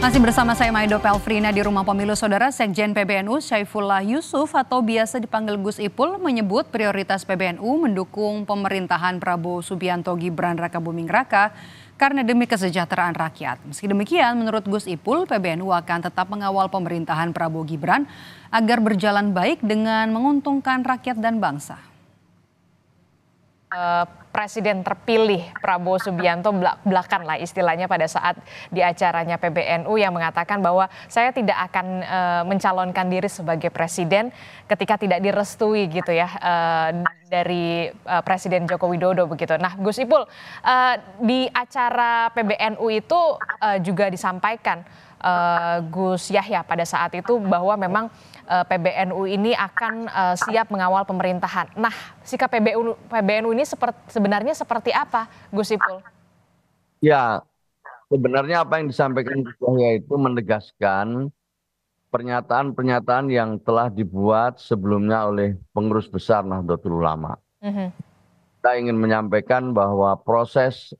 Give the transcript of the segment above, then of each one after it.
Masih bersama saya Maido Pelfrina di Rumah Pemilu. Saudara, Sekjen PBNU Syaifullah Yusuf atau biasa dipanggil Gus Ipul menyebut prioritas PBNU mendukung pemerintahan Prabowo Subianto Gibran Rakabuming Raka karena demi kesejahteraan rakyat. Meski demikian, menurut Gus Ipul, PBNU akan tetap mengawal pemerintahan Prabowo Gibran agar berjalan baik dengan menguntungkan rakyat dan bangsa. Presiden terpilih Prabowo Subianto belakan lah istilahnya pada saat di acaranya PBNU yang mengatakan bahwa saya tidak akan mencalonkan diri sebagai presiden ketika tidak direstui gitu ya dari Presiden Joko Widodo begitu. Nah, Gus Ipul, di acara PBNU itu juga disampaikan Gus Yahya pada saat itu bahwa memang PBNU ini akan siap mengawal pemerintahan. Nah, sikap PBNU ini sebenarnya seperti apa, Gus Ipul? Ya, sebenarnya apa yang disampaikan Gus Yahya itu menegaskan pernyataan-pernyataan yang telah dibuat sebelumnya oleh pengurus besar Nahdlatul Ulama. Kita ingin menyampaikan bahwa proses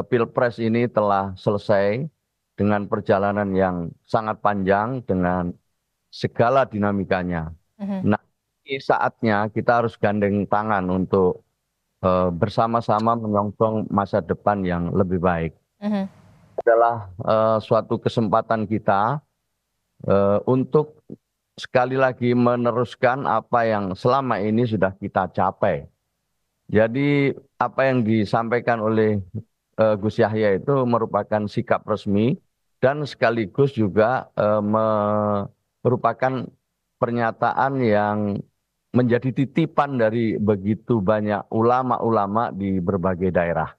Pilpres ini telah selesai dengan perjalanan yang sangat panjang dengan segala dinamikanya. Nah, ini saatnya kita harus gandeng tangan untuk bersama-sama menyongsong masa depan yang lebih baik. Adalah suatu kesempatan kita untuk sekali lagi meneruskan apa yang selama ini sudah kita capai. Jadi apa yang disampaikan oleh Gus Yahya itu merupakan sikap resmi dan sekaligus juga merupakan pernyataan yang menjadi titipan dari begitu banyak ulama-ulama di berbagai daerah.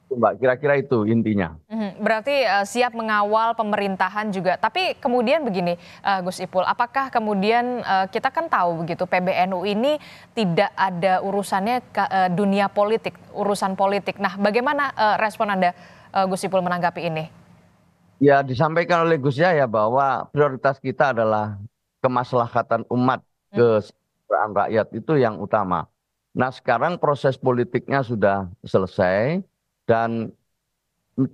Mbak, kira-kira itu intinya. Berarti siap mengawal pemerintahan juga. Tapi kemudian begini, Gus Ipul, apakah kemudian kita kan tahu begitu PBNU ini tidak ada urusannya ke dunia politik, urusan politik. Nah, bagaimana respon Anda, Gus Ipul, menanggapi ini? Ya, disampaikan oleh Gus Yahya bahwa prioritas kita adalah kemaslahatan umat, kesejahteraan rakyat itu yang utama. Nah, sekarang proses politiknya sudah selesai dan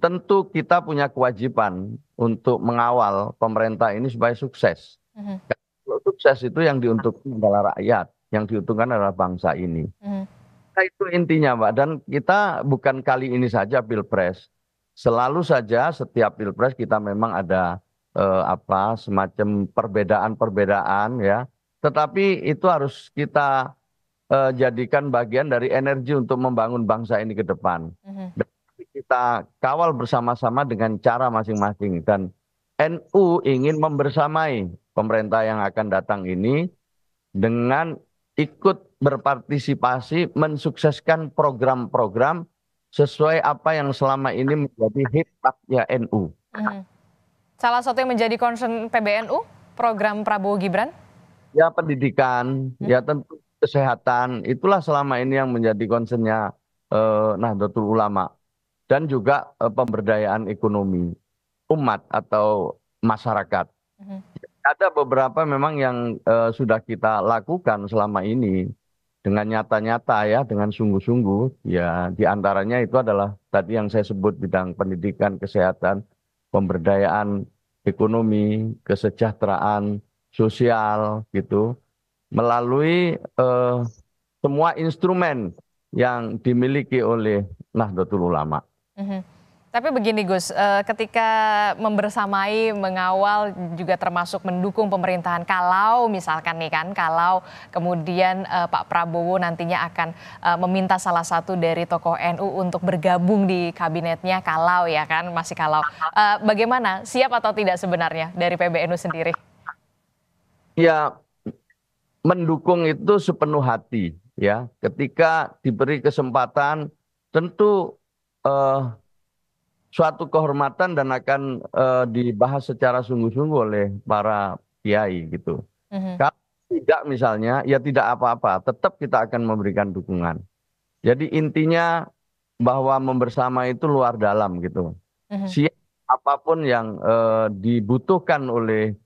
tentu kita punya kewajiban untuk mengawal pemerintah ini supaya sukses. Kalau sukses itu yang diuntungkan adalah rakyat, yang diuntungkan adalah bangsa ini. Nah, itu intinya, Mbak. Dan kita bukan kali ini saja Pilpres. Selalu saja setiap Pilpres kita memang ada semacam perbedaan-perbedaan ya. Tetapi itu harus kita jadikan bagian dari energi untuk membangun bangsa ini ke depan. Dan kita kawal bersama-sama dengan cara masing-masing. Dan NU ingin membersamai pemerintah yang akan datang ini dengan ikut berpartisipasi mensukseskan program-program sesuai apa yang selama ini menjadi hikmatnya NU. Salah satu yang menjadi concern PBNU, program Prabowo Gibran? Ya, pendidikan, ya tentu kesehatan, itulah selama ini yang menjadi concernnya Nahdlatul Ulama. Dan juga pemberdayaan ekonomi umat atau masyarakat. Ada beberapa memang yang sudah kita lakukan selama ini dengan nyata-nyata ya, dengan sungguh-sungguh. Ya, diantaranya itu adalah tadi yang saya sebut bidang pendidikan, kesehatan, pemberdayaan ekonomi, kesejahteraan sosial gitu, melalui semua instrumen yang dimiliki oleh Nahdlatul Ulama. Tapi begini Gus, ketika membersamai, mengawal juga termasuk mendukung pemerintahan, kalau misalkan nih kan, kalau kemudian Pak Prabowo nantinya akan meminta salah satu dari tokoh NU untuk bergabung di kabinetnya, kalau ya kan, masih kalau. Bagaimana, siap atau tidak sebenarnya dari PBNU sendiri? Ya, mendukung itu sepenuh hati ya. Ketika diberi kesempatan tentu suatu kehormatan dan akan dibahas secara sungguh-sungguh oleh para kiai gitu. Kalau tidak misalnya, ya tidak apa-apa, tetap kita akan memberikan dukungan. Jadi intinya bahwa membersama itu luar dalam gitu. Siap apapun yang dibutuhkan oleh